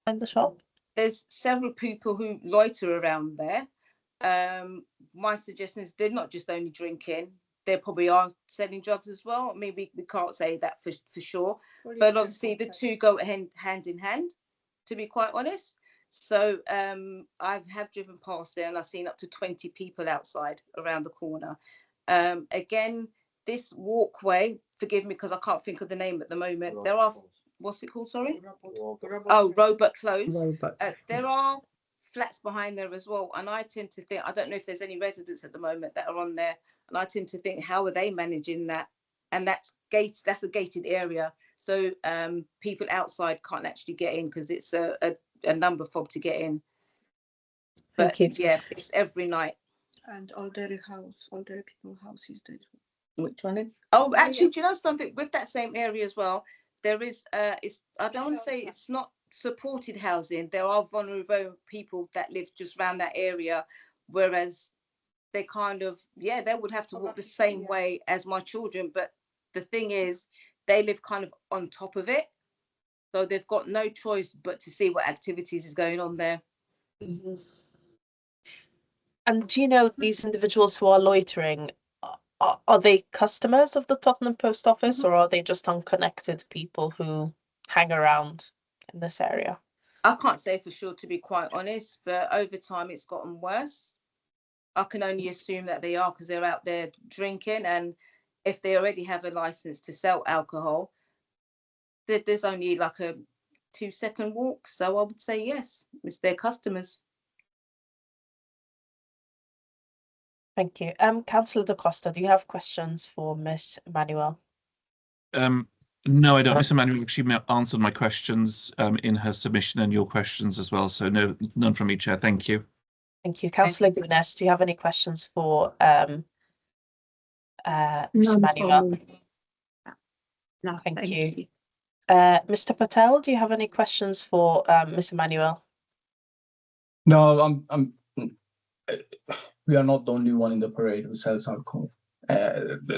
the shop? There's several people who loiter around there. My suggestion is they're not just only drinking, they probably are selling drugs as well. I mean, we can't say that for sure, but obviously the two go hand in hand, to be quite honest. So I have driven past there and I've seen up to 20 people outside around the corner. Again, this walkway, forgive me because I can't think of the name at the moment. There are, what's it called, sorry? Oh, Roebuck Close. There are flats behind there as well, and I tend to think, I don't know if there's any residents at the moment that are on there, and I tend to think, how are they managing that? And that's a gated area, so people outside can't actually get in because it's a number fob to get in. But yeah, it's every night. And older people houses. Which one? Oh, actually, do you know something with that same area as well? There is it's, I don't want to say it's not supported housing. There are vulnerable people that live just around that area, whereas they kind of, yeah, they would have to walk the same way as my children. But the thing is, they live kind of on top of it, so they've got no choice but to see what activities is going on there. Mm-hmm. And do you know these individuals who are loitering, are they customers of the Tottenham Post Office, or are they just unconnected people who hang around in this area? I can't say for sure, to be quite honest, but over time it's gotten worse. I can only assume that they are because they're out there drinking, and if they already have a license to sell alcohol, there's only like a 2-second walk. So I would say yes, it's their customers. Thank you. Councillor Da Costa, do you have questions for Miss Emmanuel? No, I don't. Miss Emmanuel actually answered my questions in her submission and your questions as well. So no, none from me, Chair. Thank you. Thank you. Councillor Gunas, do you have any questions for Miss Emmanuel? No, thank you. Mr. Patel, do you have any questions for Miss Emmanuel? No, we are not the only one in the parade who sells alcohol. At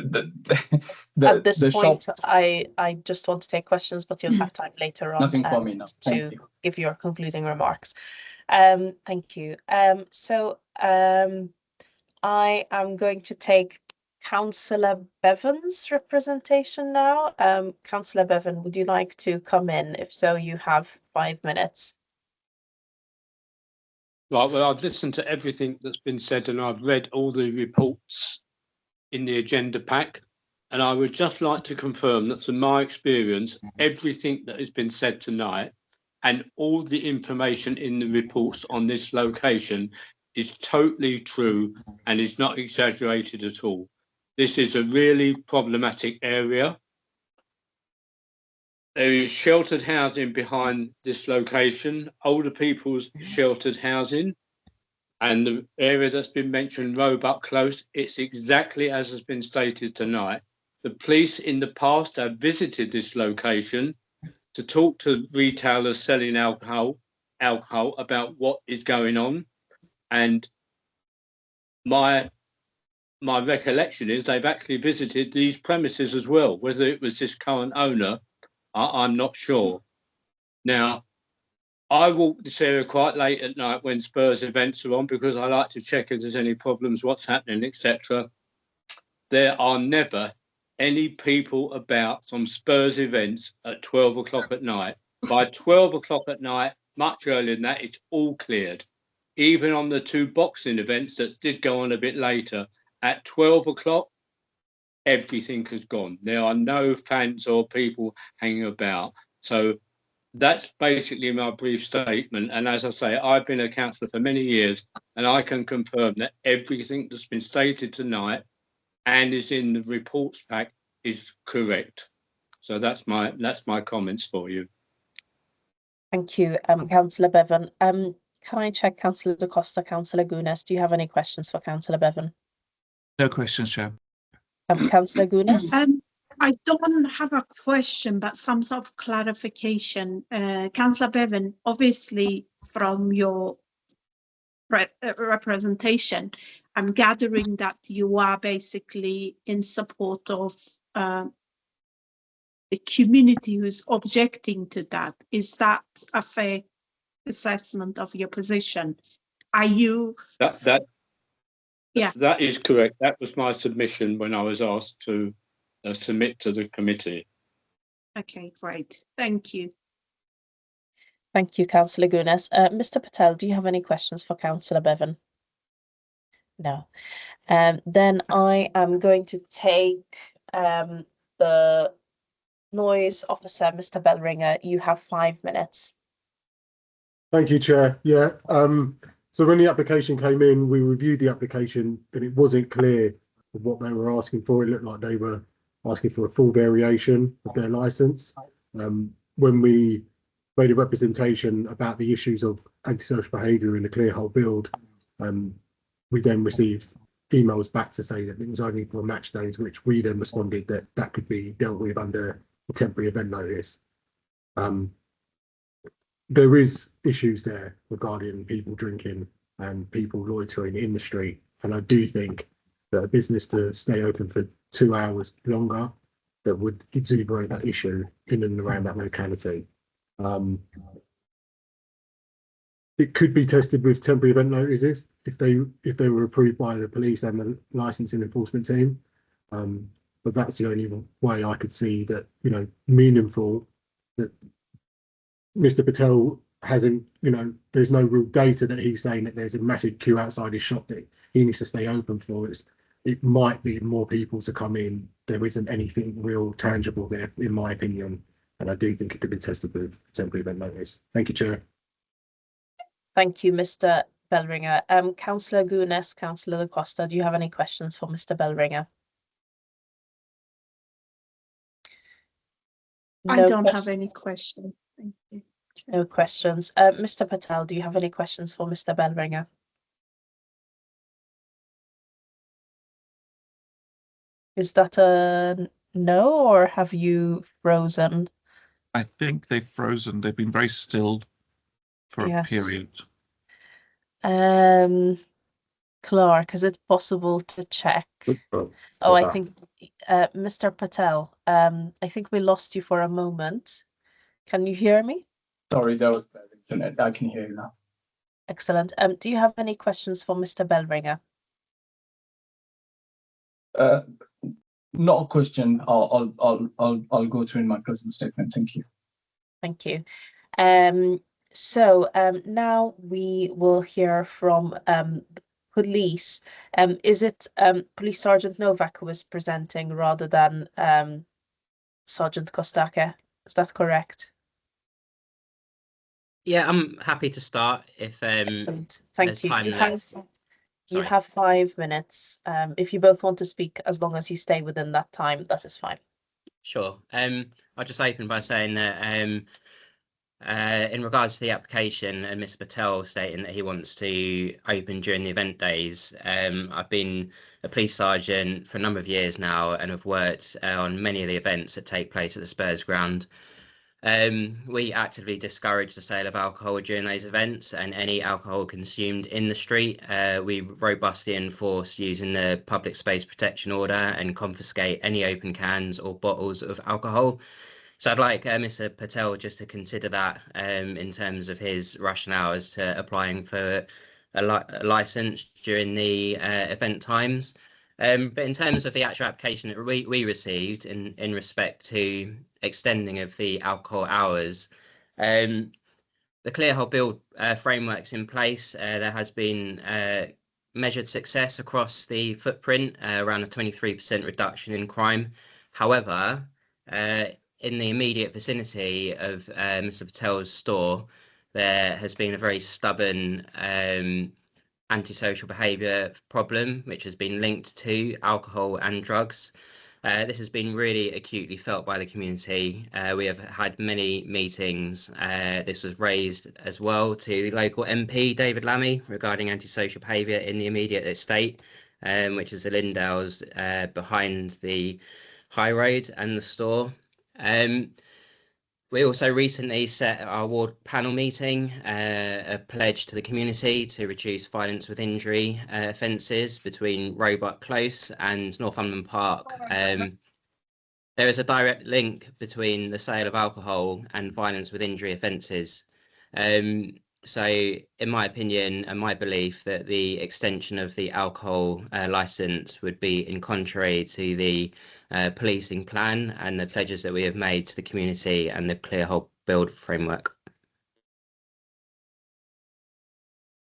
this point, shop... I just want to take questions, but you'll have time later on. Nothing for me now. To give your concluding remarks. Thank you. So I am going to take Councillor Bevan's representation now. Councillor Bevan, would you like to come in? If so, you have 5 minutes. Right, well, I've listened to everything that's been said and I've read all the reports in the agenda pack, and I would just like to confirm that from my experience, everything that has been said tonight and all the information in the reports on this location is totally true and is not exaggerated at all. This is a really problematic area. There is sheltered housing behind this location, older people's sheltered housing, and the area that's been mentioned, Roebuck Close, it's exactly as has been stated tonight. The police in the past have visited this location to talk to retailers selling alcohol about what is going on, and my recollection is they've actually visited these premises as well. Whether it was this current owner, I'm not sure. Now, I walk this area quite late at night when Spurs events are on because I like to check if there's any problems, what's happening, etc. There are never any people about some Spurs events at 12 o'clock at night. By 12 o'clock at night, much earlier than that, it's all cleared. Even on the 2 boxing events that did go on a bit later, at 12 o'clock, everything has gone. There are no fans or people hanging about. So that's basically my brief statement. And as I say, I've been a councillor for many years, and I can confirm that everything that's been stated tonight and is in the reports pack is correct. So that's my comments for you. Thank you, Councillor Bevan. Can I check Councillor Da Costa, Councillor Gunas? Do you have any questions for Councillor Bevan? No questions, Chair. Councillor Gunas? I don't have a question, but some sort of clarification. Councillor Bevan, obviously from your representation, I'm gathering that you are basically in support of the community who's objecting to that. Is that a fair assessment of your position. Are you? Yeah. That is correct. That was my submission when I was asked to submit to the committee. Okay, great. Thank you. Thank you, Councillor Gunas. Mr. Patel, do you have any questions for Councillor Bevan? No. Then I am going to take the noise officer, Mr. Bellringer. You have 5 minutes. Thank you, Chair. Yeah. So when the application came in, we reviewed the application and it wasn't clear what they were asking for. It looked like they were asking for a full variation of their licence. When we made a representation about the issues of antisocial behaviour in the Clearhold build, we then received emails back to say that it was only for match days, which we then responded that that could be dealt with under a temporary event notice. There is issues there regarding people drinking and people loitering in the street. And I do think that a business to stay open for 2 hours longer, that would exuberate that issue in and around that locality. It could be tested with temporary event notices if they were approved by the police and the licensing enforcement team. But that's the only way I could see that, you know, meaningful, that Mr. Patel hasn't, you know, there's no real data that he's saying that there's a massive queue outside his shop that he needs to stay open for. It might be more people to come in. There isn't anything real tangible there, in my opinion. And I do think it could be tested with temporary event notice. Thank you, Chair. Thank you, Mr. Bellringer. Councillor Gunas, Councillor Da Costa, do you have any questions for Mr. Bellringer? I don't have any questions. Thank you. No questions. Mr. Patel, do you have any questions for Mr. Bellringer? Is that a no, or have you frozen? I think they've frozen. They've been very still for a period. Clark, is it possible to check? Oh, I think Mr. Patel, I think we lost you for a moment. Can you hear me? Sorry, that was bad internet. I can hear you now. Excellent. Do you have any questions for Mr. Bellringer? Not a question. I'll go through in my closing statement. Thank you. Thank you. So now we will hear from the police. Is it Police Sergeant Novak who is presenting rather than Sergeant Kostake? Is that correct? Yeah, I'm happy to start if Excellent. Thank you. You Sorry. have 5 minutes. If you both want to speak, as long as you stay within that time, that is fine. Sure. I'll just open by saying that in regards to the application and Mr. Patel stating that he wants to open during the event days, I've been a police sergeant for a number of years now and have worked on many of the events that take place at the Spurs ground. We actively discourage the sale of alcohol during those events, and any alcohol consumed in the street, we robustly enforce using the Public Space Protection Order and confiscate any open cans or bottles of alcohol. So I'd like Mr. Patel just to consider that in terms of his rationale as to applying for a licence during the event times. But in terms of the actual application that we received in respect to extending of the alcohol hours, the Clearhold build framework's in place. There has been measured success across the footprint, around a 23% reduction in crime. However, in the immediate vicinity of Mr. Patel's store, there has been a very stubborn antisocial behaviour problem, which has been linked to alcohol and drugs. This has been really acutely felt by the community. We have had many meetings. This was raised as well to the local MP, David Lammy, regarding antisocial behaviour in the immediate estate, which is the Lindales behind the High Road and the store. We also recently set our ward panel meeting, a pledge to the community to reduce violence with injury offences between Roebuck Close and Northumberland Park. There is a direct link between the sale of alcohol and violence with injury offences. So in my opinion and my belief that the extension of the alcohol licence would be in contrary to the policing plan and the pledges that we have made to the community and the Clear Hold Build framework.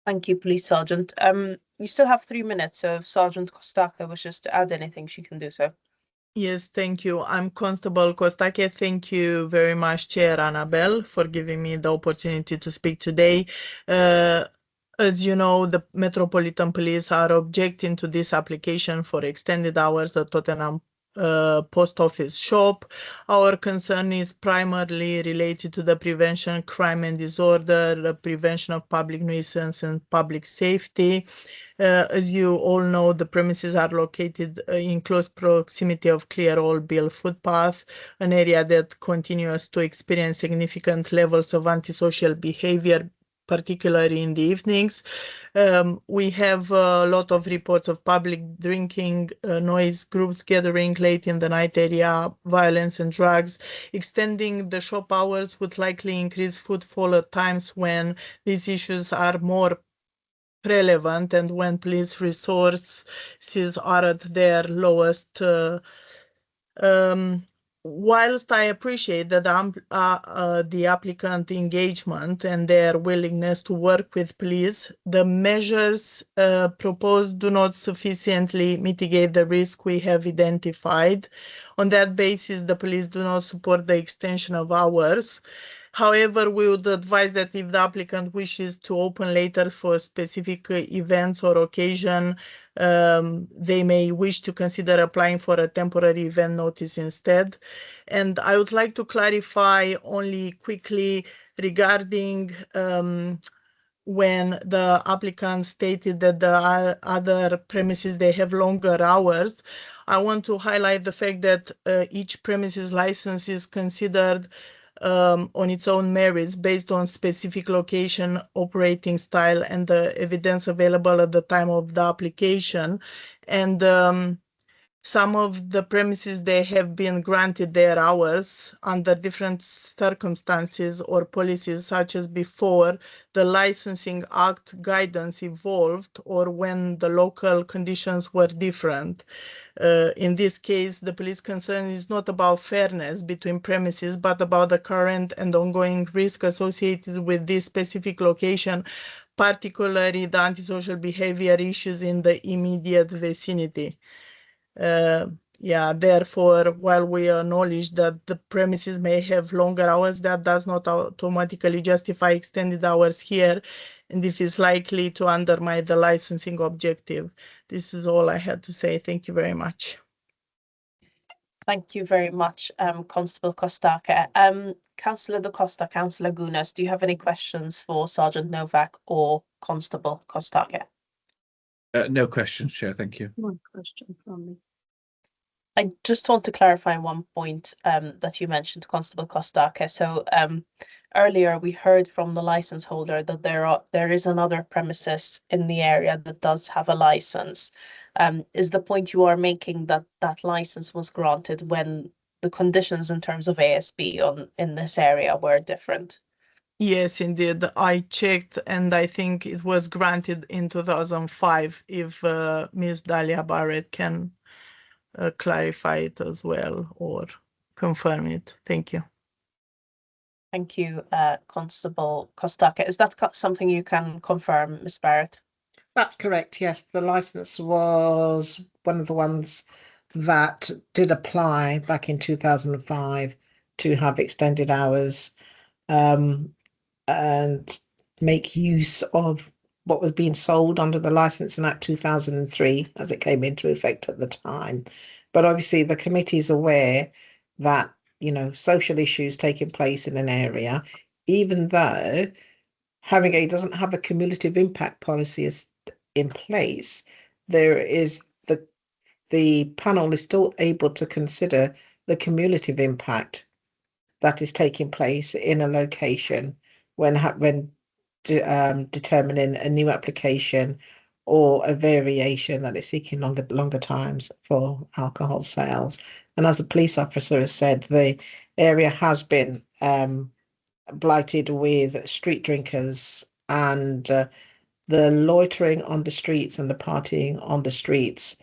Thank you, Police Sergeant. You still have 3 minutes, so if Sergeant Kostaka wishes to add anything, she can do so. Yes, thank you. I'm Constable Kostake. Thank you very much, Chair Annabelle, for giving me the opportunity to speak today. As you know, the Metropolitan Police are objecting to this application for extended hours at Tottenham post office shop. Our concern is primarily related to the prevention crime and disorder, the prevention of public nuisance and public safety. As you all know, the premises are located in close proximity of Clear Hold Build footpath, an area that continues to experience significant levels of antisocial behavior, particularly in the evenings. We have a lot of reports of public drinking, noise, groups gathering late in the night area, violence and drugs. Extending the shop hours would likely increase footfall at times when these issues are more relevant and when police resources are at their lowest. Whilst I appreciate that the applicant engagement and their willingness to work with police, the measures proposed do not sufficiently mitigate the risk we have identified. On that basis, the police do not support the extension of hours. However, we would advise that if the applicant wishes to open later for specific events or occasion, they may wish to consider applying for a temporary event notice instead. And I would like to clarify only quickly regarding when the applicant stated that the other premises, they have longer hours. I want to highlight the fact that each premises license is considered on its own merits based on specific location, operating style, and the evidence available at the time of the application. And some of the premises, they have been granted their hours under different circumstances or policies, such as before the Licensing Act guidance evolved or when the local conditions were different. In this case, the police concern is not about fairness between premises, but about the current and ongoing risk associated with this specific location, particularly the antisocial behavior issues in the immediate vicinity. Therefore, while we acknowledge that the premises may have longer hours, that does not automatically justify extended hours here, and if it's likely to undermine the licensing objective. This is all I had to say. Thank you very much. Thank you very much, Constable Kostaka. Councillor Da Costa, Councillor Gunas, do you have any questions for Sergeant Novak or Constable Kostaka? No questions, Chair. Thank you. One question from me. I just want to clarify one point that you mentioned, Constable Kostaka. So earlier we heard from the license holder that there is another premises in the area that does have a license. Is the point you are making that that license was granted when the conditions in terms of ASB in this area were different? Yes, indeed. I checked and I think it was granted in 2005. If Ms. Dalia Barrett can clarify it as well or confirm it. Thank you. Thank you, Constable Kostaka. Is that something you can confirm, Ms. Barrett? That's correct, yes. The license was one of the ones that did apply back in 2005 to have extended hours and make use of what was being sold under the Licensing Act 2003 as it came into effect at the time. But obviously the committee is aware that, you know, social issues taking place in an area, even though Harringay doesn't have a cumulative impact policy in place, there is the panel is still able to consider the cumulative impact that is taking place in a location when determining a new application or a variation that is seeking longer times for alcohol sales. And as the police officer has said, the area has been blighted with street drinkers and the loitering on the streets and the partying on the streets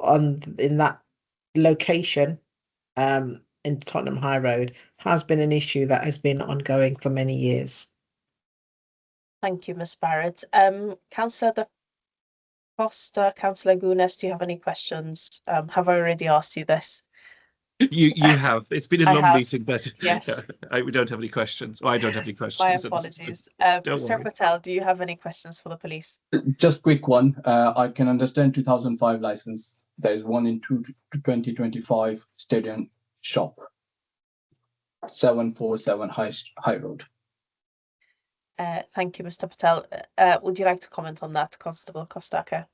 in that location in Tottenham High Road has been an issue that has been ongoing for many years. Thank you, Ms. Barrett. Councillor Da Costa, Councillor Gunas, do you have any questions? Have I already asked you this? You have. It's been a I long have. meeting, but Yes. we don't have any questions. I don't have any questions. My at this point. apologies. Don't Mr. worry. Patel, do you have any questions for the police? Just quick one. I can understand 2005 license. There is one in 2025 Stadium Shop, 747 High Road. Thank you, Mr. Patel. Would you like to comment on that, Constable Kostaka?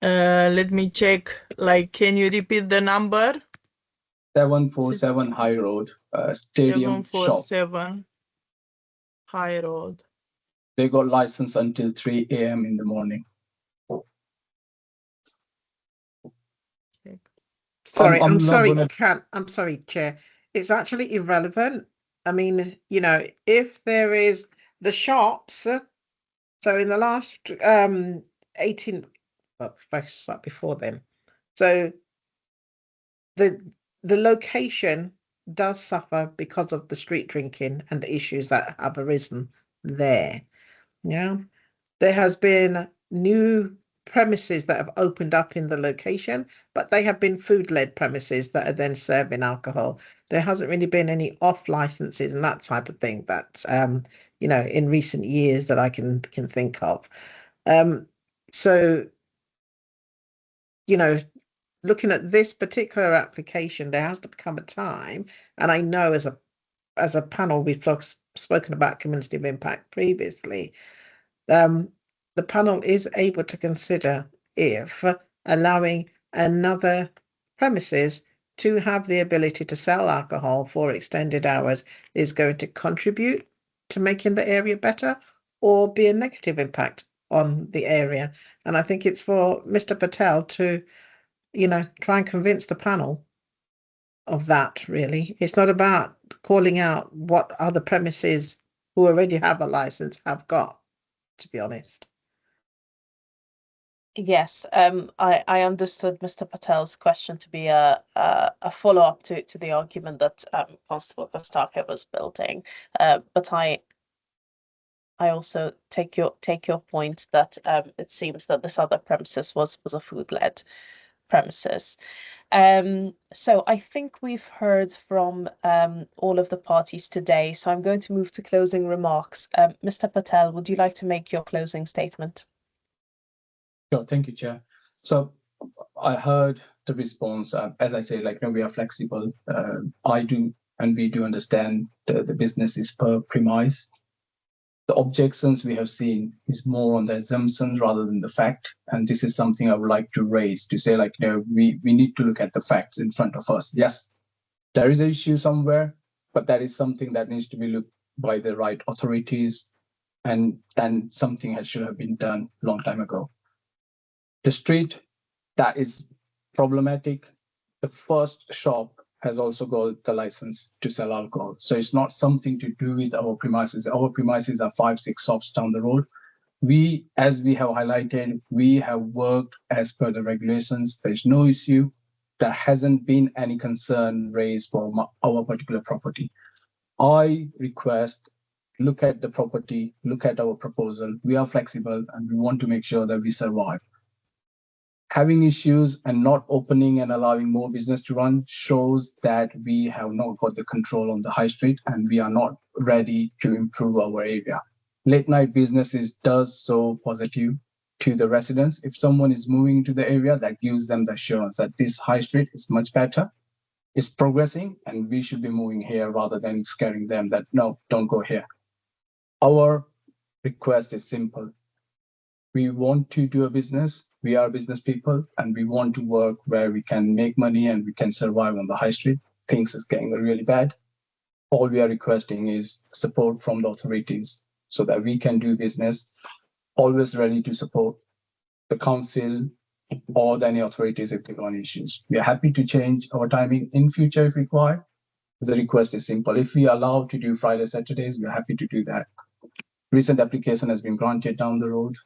Let me check. Like, can you repeat the number? 747 High Road, Stadium Shop. 747 High Road. They got license until 3 a.m. in the morning. Sorry, I'm I'm not sorry, gonna- I'm sorry, Chair. It's actually irrelevant. I mean, you know, if there is the shops, so in the last 18, well, like before then, so the location does suffer because of the street drinking and the issues that have arisen there. Yeah, there has been new premises that have opened up in the location, but they have been food-led premises that are then serving alcohol. There hasn't really been any off licenses and that type of thing that you know, in recent years that I can think of. So, you know, looking at this particular application, there has to become a time, and I know as a panel we've spoken about community of impact previously. The panel is able to consider if allowing another premises to have the ability to sell alcohol for extended hours is going to contribute to making the area better or be a negative impact on the area. And I think it's for Mr. Patel to, you know, try and convince the panel of that, really. It's not about calling out what other premises who already have a license have got, to be honest. Yes, I understood Mr. Patel's question to be a follow-up to the argument that Constable Kostaka was building, but I also take your point that it seems that this other premises was a food-led premises. So I think we've heard from all of the parties today, so I'm going to move to closing remarks. Mr. Patel, would you like to make your closing statement? Sure, thank you, Chair. So I heard the response. As I say, like, we are flexible. I do, and we do understand the business is per premise. The objections we have seen is more on the assumptions rather than the fact. And this is something I would like to raise to say, like, we need to look at the facts in front of us. Yes, there is an issue somewhere, but that is something that needs to be looked by the right authorities. And then something should have been done a long time ago. The street, that is problematic. The first shop has also got the license to sell alcohol. So it's not something to do with our premises. Our premises are 5-6 shops down the road. We, as we have highlighted, we have worked as per the regulations. There's no issue. There hasn't been any concern raised for our particular property. I request, look at the property, look at our proposal. We are flexible and we want to make sure that we survive. Having issues and not opening and allowing more business to run shows that we have not got the control on the high street and we are not ready to improve our area. Late night businesses does so positive to the residents. If someone is moving to the area, that gives them the assurance that this high street is much better, it's progressing, and we should be moving here rather than scaring them that, no, don't go here. Our request is simple. We want to do a business. We are business people and we want to work where we can make money and we can survive on the high street. Things is getting really bad. All we are requesting is support from the authorities so that we can do business, always ready to support the council or any authorities if they got issues. We are happy to change our timing in future if required. The request is simple. If we are allowed to do Friday, Saturdays, we're happy to do that. recent application has been granted down the road.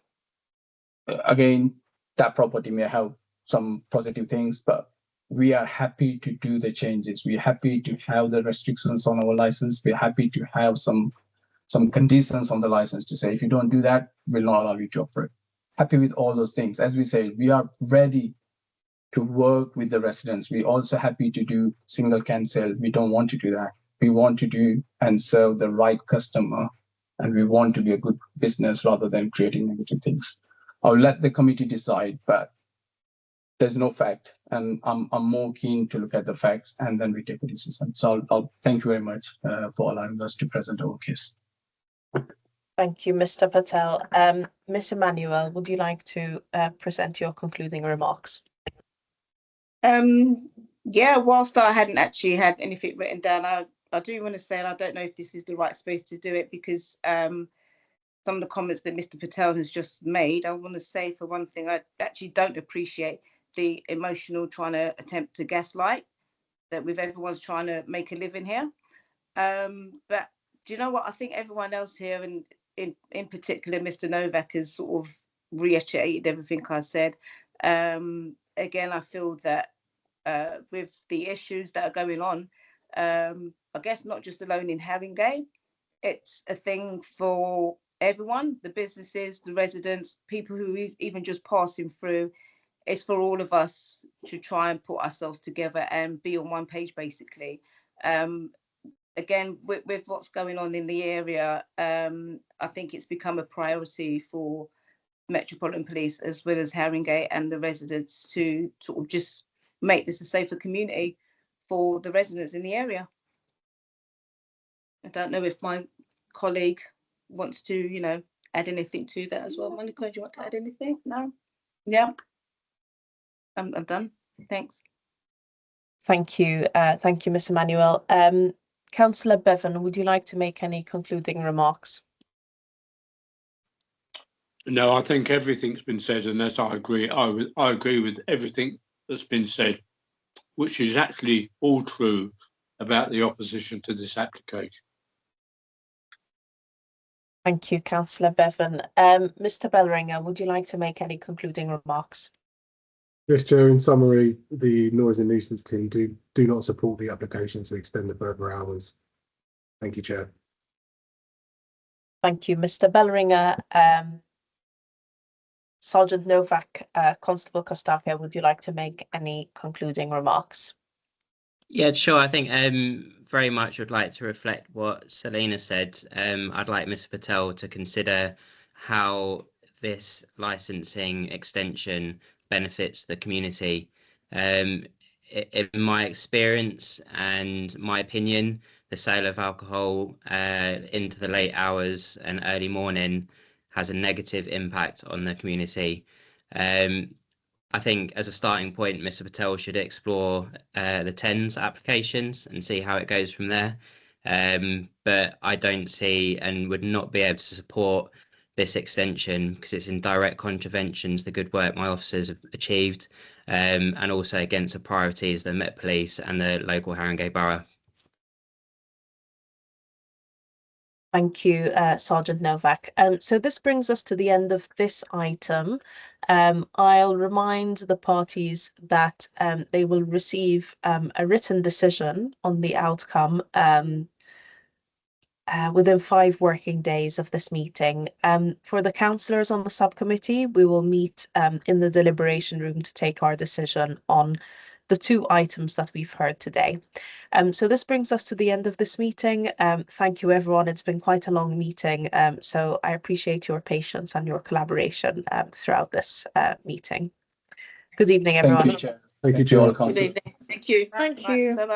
Again, that property may have some positive things, but we are happy to do the changes. We're happy to have the restrictions on our license. We're happy to have some conditions on the license to say, if you don't do that, we'll not allow you to operate. Happy with all those things. As we say, we are ready to work with the residents. We're also happy to do single cancel. We don't want to do that. We want to do and serve the right customer, and we want to be a good business rather than creating negative things. I'll let the committee decide, but there's no fact, and I'm more keen to look at the facts and then we take a decision. So I'll thank you very much for allowing us to present our case. Thank you, Mr. Patel. Ms. Emmanuel, would you like to present your concluding remarks? Yeah, whilst I hadn't actually had anything written down, I do want to say, and I don't know if this is the right space to do it, because some of the comments that Mr. Patel has just made, I want to say, for one thing, I actually don't appreciate the emotional trying to attempt to gaslight that with everyone's trying to make a living here. But do you know what? I think everyone else here, and in particular, Mr. Novak, has sort of reiterated everything I said. Again, I feel that with the issues that are going on, I guess not just alone in Haringey, it's a thing for everyone, the businesses, the residents, people who even just passing through. It's for all of us to try and put ourselves together and be on one page, basically. Again, with what's going on in the area, I think it's become a priority for Metropolitan Police as well as Haringey and the residents to sort of just make this a safer community for the residents in the area. I don't know if my colleague wants to, you know, add anything to that as well. Monica, do you want to add anything? No? Yeah. I'm done. Thanks. Thank you. Thank you, Ms. Emmanuel. Councillor Bevan, would you like to make any concluding remarks? No, I think everything's been said, and as I agree, I agree with everything that's been said, which is actually all true about the opposition to this application. Thank you, Councillor Bevan. Mr. Bellringer, would you like to make any concluding remarks? Yes, Chair, in summary, the noise and nuisance team do not support the application to extend the further hours. Thank you, Chair. Thank you, Mr. Bellringer. Sergeant Novak, Constable Kostaka, would you like to make any concluding remarks? Yeah, sure. I think very much would like to reflect what Selena said. I'd like Mr. Patel to consider how this licensing extension benefits the community. In my experience and my opinion, the sale of alcohol into the late hours and early morning has a negative impact on the community. I think as a starting point, Mr. Patel should explore the TENS applications and see how it goes from there. But I don't see and would not be able to support this extension because it's in direct contravention to the good work my officers have achieved, and also against the priorities of the Met Police and the local Haringey Borough. Thank you, Sergeant Novak. So this brings us to the end of this item. I'll remind the parties that they will receive a written decision on the outcome within 5 working days of this meeting. For the councillors on the subcommittee, we will meet in the deliberation room to take our decision on the 2 items that we've heard today. So this brings us to the end of this meeting. Thank you, everyone. It's been quite a long meeting, so I appreciate your patience and your collaboration throughout this meeting. Good evening, everyone. Thank you, Chair. Thank you, Chair. Good evening. Thank you. Thank you. Bye-bye.